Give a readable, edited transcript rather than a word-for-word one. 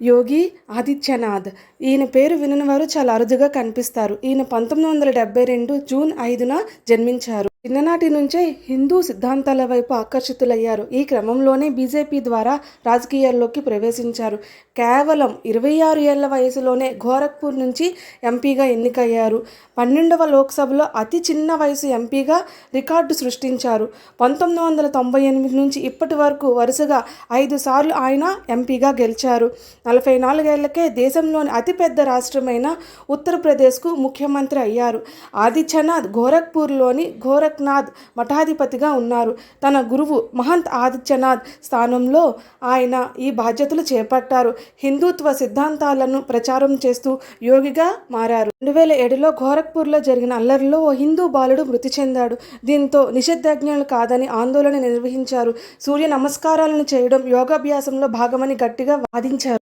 యోగి ఆదిత్యనాథ్. ఈయన పేరు వినని వారు చాలా అరుదుగా కనిపిస్తారు. ఈయన 1972 జూన్ 5న జన్మించారు. చిన్ననాటి నుంచే హిందూ సిద్ధాంతాల వైపు ఆకర్షితులయ్యారు. ఈ క్రమంలోనే బీజేపీ ద్వారా రాజకీయాల్లోకి ప్రవేశించారు. కేవలం 26 ఏళ్ల వయసులోనే గోరఖ్పూర్ నుంచి ఎంపీగా ఎన్నికయ్యారు. 12వ లోక్సభలో అతి చిన్న వయసు ఎంపీగా రికార్డు సృష్టించారు. 1998 నుంచి ఇప్పటి వరకు వరుసగా 5 సార్లు ఆయన ఎంపీగా గెలిచారు. 44 ఏళ్లకే దేశంలోని అతిపెద్ద రాష్ట్రమైన ఉత్తరప్రదేశ్కు ముఖ్యమంత్రి అయ్యారు. ఆదిత్యనాథ్ గోరఖ్పూర్లోని గోరఖ్నాథ్ మఠాధిపతిగా ఉన్నారు. తన గురువు మహంత్ ఆదిత్యనాథ్ స్థానంలో ఆయన ఈ బాధ్యతలు చేపట్టారు. హిందుత్వ సిద్ధాంతాలను ప్రచారం చేస్తూ యోగిగా మారారు. 2007లో గోరఖ్పూర్లో జరిగిన అల్లర్లో ఓ హిందూ బాలుడు మృతి చెందాడు. దీంతో నిషిద్ధజ్ఞాలు కాదని ఆందోళన నిర్వహించారు. సూర్య నమస్కారాలను చేయడం యోగాభ్యాసంలో భాగమని గట్టిగా వాదించారు.